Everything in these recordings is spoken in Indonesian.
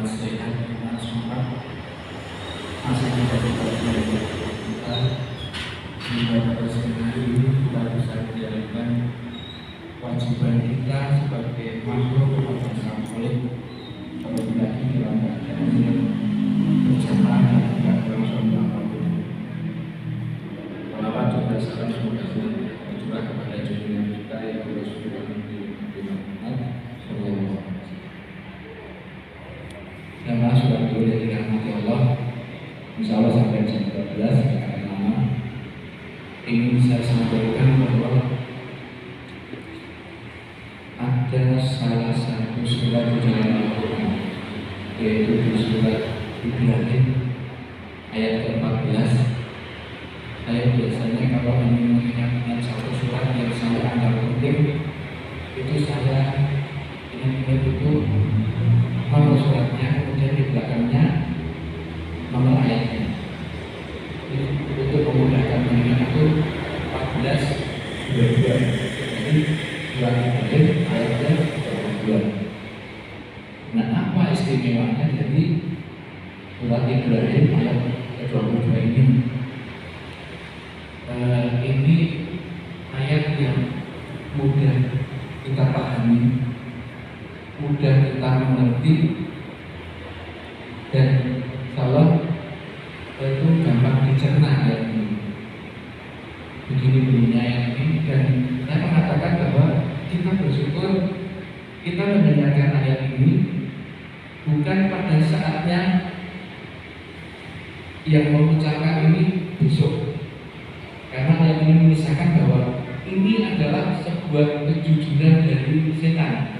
selamat sehat, selamat semangat. Masih menjadi bagian dari kita. Semoga pada siang hari ini kita bisa menjalankan kewajiban kita sebagai makhluk yang Katolik, terlebih lagi dalam keadaan yang berjamaah dan tidak dalam suatu apapun. Salawat juga salam semoga tercurah kepada junjungan kita yang Rasulullah Muhammad sallallahu alaihi wasallam. Jamaah sudah dulu yang dirahmati Allah, insya Allah sampai jam 12 akan lama. Ingin saya sampaikan bahwa ada salah satu surat di dalam Al-Quran, yaitu di surat Ibrahim ayat ke-14. Saya biasanya kalau ingin mengingat satu surat yang saya anggap penting, itu saya ingat itu nomor suratnya, kemudian di belakangnya nomor ayatnya. Untuk memudahkan mengingat itu 14 22. Jadi surat Ibrahim ayatnya 22. Nah, apa istimewanya dari surat Ibrahim ayat ke-22 ini? Ini ayat yang mudah kita pahami, mudah kita mengerti, dan kalau itu gampang dicerna ayat ini. Begini bunyinya ayat ini, dan saya mengatakan bahwa kita bersyukur kita mendengarkan ayat ini bukan pada saatnya yang mengucapkan ini besok, karena ayat ini mengisahkan bahwa ini adalah sebuah kejujuran dari setan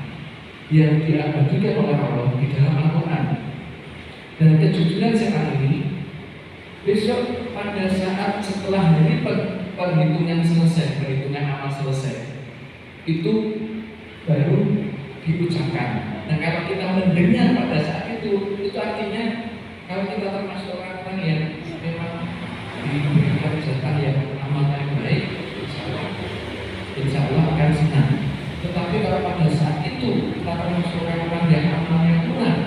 yang diabadikan oleh Allah di dalam Al-Quran. Dan kejujuran setan ini besok pada saat setelah dari perhitungan selesai, perhitungan amal selesai, itu baru diucapkan. Nah, kalau kita mendengar pada saat itu artinya kalau kita termasuk orang-orang yang memang diberikan jatah yang amalnya baik, insya Allah akan senang. Tetapi kalau pada saat itu kita termasuk orang-orang yang amalnya kurang,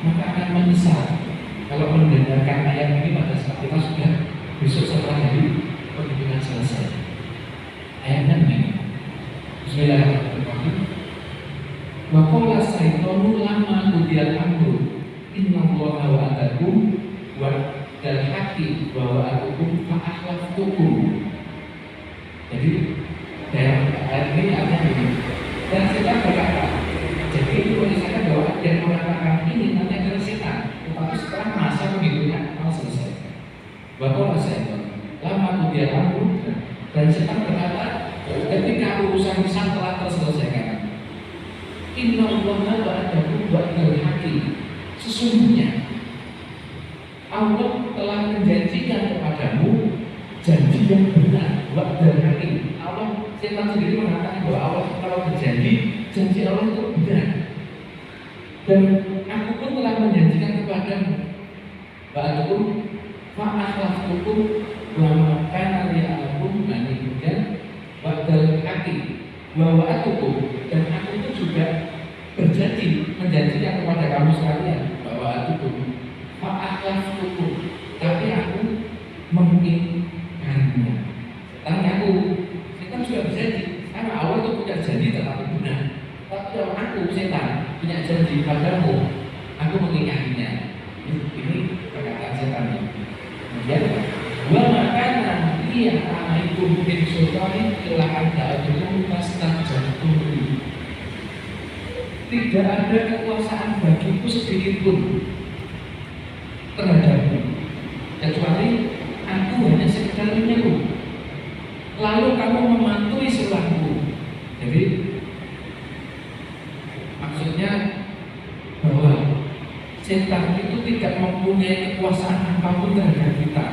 maka akan menyesal kalau mendengarkan ayat ini pada saat kita sudah besok setelah hari perhitungan selesai. Ayatnya begini. Bismillahirrahmanirrahim. Wa qala syaitanu lamma qudiyal amru innallaha wa'adakum wa dal haqqi wa wa'adukum fa akhlaftukum. Jadi dalam ayat ini artinya begini. Dan setan berkata, jadi itu mengisahkan bahwa yang mengatakan ini nanti adalah setan, tetapi setelah masa penghitungan amal selesai. Bahwa setan lama kemudian amru, dan setan berkata ketika urusan telah terselesaikan, innallaha wa'adakum wa'dal haqqi, sesungguhnya Allah telah menjanjikan kepadamu janji yang benar, wa'dal haqqi. Allah, setan sendiri mengatakan bahwa Allah kalau berjanji, janji Allah itu benar. Dan aku pun telah menjanjikan kepadamu, wa'adukum fa'akhlaftukum wa ma'kana li'alakum manikudan wa'dal haqqi wa wa'adukum, dan aku pun juga berjanji, menjanjikan kepada kamu sekalian bahwa wa'adukum fa'akhlaftukum, tapi aku mengingkarinya. Tapi aku sudah berjanji, karena Allah itu punya janji tetapi benar. Tapi kalau aku setan punya janji padamu, aku mengingkarinya. Ini perkataan setan. Kemudian, wa makana iya alaikum bin sultani illa anta adukum fastajabtum. Tidak ada kekuasaan bagiku sedikit pun terhadapmu, kecuali aku hanya sekedar menyeru, lalu kamu mematuhi seruanku. Jadi maksudnya bahwa setan itu tidak mempunyai kekuasaan apapun terhadap kita,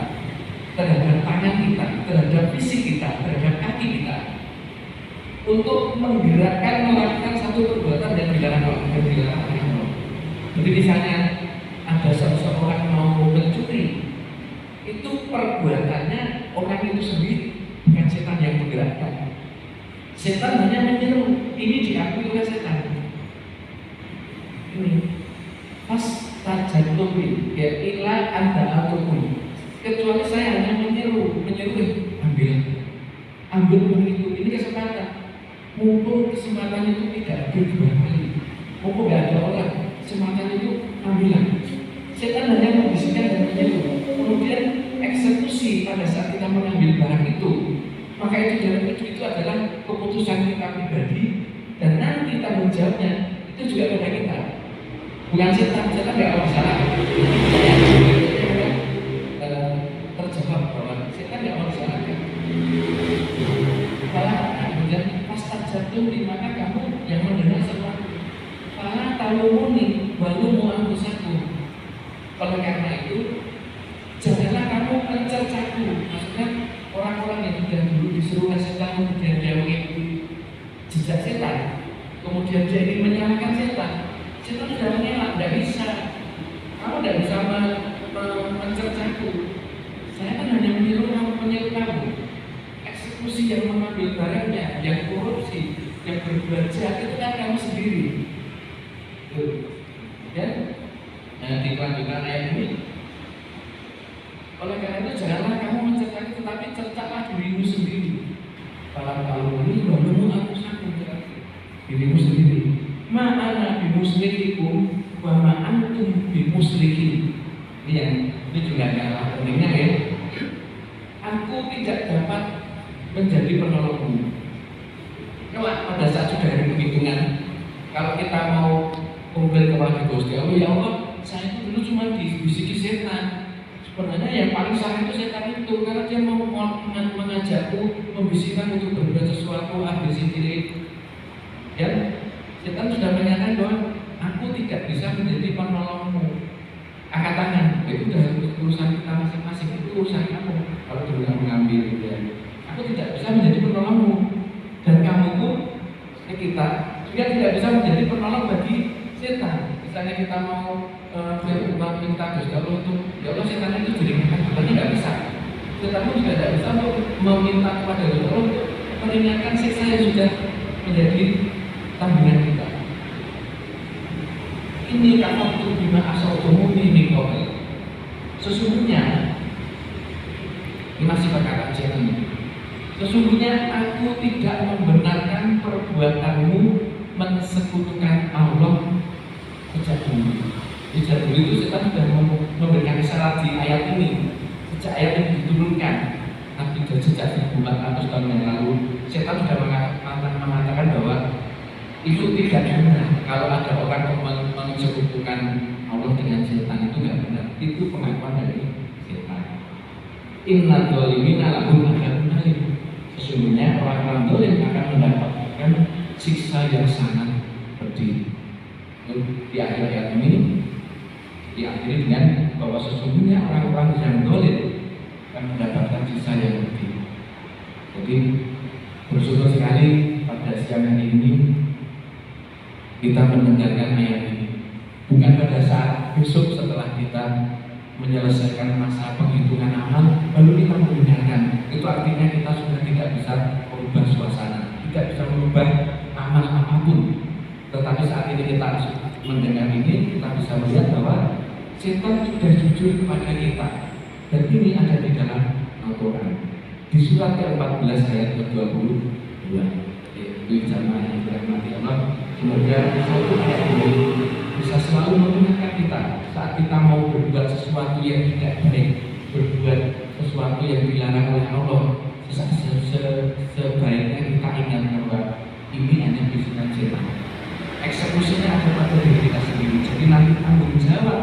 terhadap tangan kita, terhadap fisik kita, terhadap kaki kita, untuk menggerakkan melakukan satu perbuatan yang dilarang Allah. Jadi misalnya ada seseorang mau mencuri, itu perbuatannya orang itu sendiri, bukan setan yang menggerakkan. Setan hanya menyeru, ini diakui oleh setan. Ini pas kecuali saya hanya menyeru, ambil uang itu, ini kesempatan. Mumpung kesempatan itu tidak hadir dua kali, mumpung nggak ada orang, kesempatan itu ambillah. Setan hanya membisikkan dan menyeru, kemudian eksekusi pada saat kita mengambil barang itu. Maka itu dalam itu adalah keputusan kita pribadi, dan nanti tanggung jawabnya itu juga kepada kita, bukan setan. Setan nggak mau salah. Terjawab bahwa setan nggak mau disalahkan. Malah kemudian pas terjatuh di mana kamu yang mendengar sesuatu, malah tahu muni baru mau angkusaku. Oleh karena itu, janganlah kamu mencercaku. Maksudnya orang-orang yang sudah dulu disuruh setan, kemudian dia mengikuti jejak setan, kemudian dia ingin menyalahkan setan. Setan sudah mengelak, tidak bisa. Kamu tidak bisa mencercaku. Saya kan hanya meniru kamu. Eksekusi yang mengambil barangnya, yang korupsi, yang berbuat jahat itu kan kamu sendiri. Ya? Nah, dikelanjutkan ayat ini. Oleh karena itu janganlah kamu mencercaki, tetapi cercaklah dirimu sendiri. Kalau ini baru aku sanggup dirimu sendiri. Ma'ana bimuslikikum wa ma'antum bimuslikin. Ini juga kalah pentingnya ya. Aku tidak dapat menjadi penolongmu. Kalau pada saat sudah ada penghitungan, kalau kita mau kumpul kepada Gusti Allah, ya Allah, saya itu dulu cuma dibisiki setan. Sebenarnya yang paling salah itu setan itu, karena dia mau mengajakku, membisikkan untuk berbuat sesuatu, habis ini. Dan setan sudah menyatakan bahwa aku tidak bisa menjadi penolongmu. Angkat tangan, itu sudah urusan kita masing-masing, itu urusan kamu. Kalau dulu kamu mengambil itu ya, aku tidak bisa menjadi penolongmu, dan kamu pun kita juga tidak bisa menjadi penolong bagi setan. Misalnya kita mau minta Gusti Allah untuk, ya Allah setan itu jadi berarti nggak bisa. Setan pun juga tidak bisa untuk meminta kepada Gusti Allah untuk meringankan siksa yang sudah menjadi tanggungan kita. Ini kafatu bima asaltumuni min qabl. Sesungguhnya ini masih perkataan setan. Sesungguhnya aku tidak membenarkan perbuatanmu mensekutukan Allah sejak dulu. Sejak dulu itu setan sudah memberikan syarat di ayat ini. Sejak ayat ini diturunkan, tapi sejak 1400 tahun yang lalu, setan sudah mengatakan bahwa itu tidak benar. Kalau ada orang yang mensekutukan Allah dengan setan, itu tidak benar. Itu pengakuan dari setan. Innal zalimina lahum adzabun alim. Sesungguhnya orang-orang zalim akan mendapatkan siksa yang sangat pedih. Di akhir ayat ini diakhiri dengan bahwa sesungguhnya orang-orang yang zalim akan mendapatkan siksa yang pedih. Jadi bersyukur sekali pada siang hari ini kita mendengarkan ayat ini, bukan pada saat besok setelah kita menyelesaikan masa penghitungan amal baru kita mendengarkan. Itu artinya kita sudah tidak bisa merubah suasana, tidak bisa merubah amal apapun. Tetapi saat ini kita mendengar ini, kita bisa melihat bahwa setan sudah jujur kepada kita, dan ini ada di dalam Al-Quran di surat ke-14 ayat ke-22. Itu jamaah yang dirahmati Allah. Semoga satu ayat ini bisa selalu mengingatkan kita saat kita mau berbuat sesuatu yang tidak baik, berbuat sesuatu yang dilarang oleh Allah. Sebaiknya kita ingat bahwa ini hanya bisikan setan. Eksekusinya ada pada diri kita sendiri. Jadi nanti tanggung jawab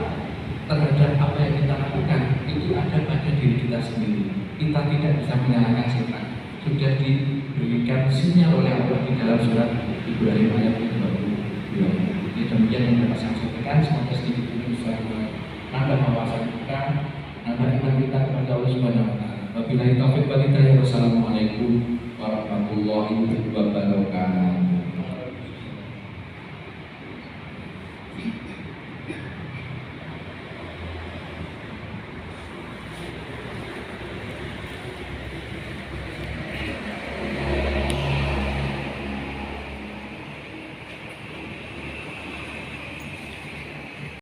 terhadap apa yang kita lakukan itu ada pada diri kita sendiri. Kita tidak bisa menyalahkan setan. Sudah diberikan sinyal oleh Allah di dalam surat Ibrahim ayat 22. Jadi demikian yang dapat saya sampaikan. Semoga sedikit ini bisa menambah wawasan kita, nambah iman kita kepada Allah Subhanahu wa taala. Wabillahi taufiq wal hidayah. Wassalamualaikum warahmatullahi wabarakatuh.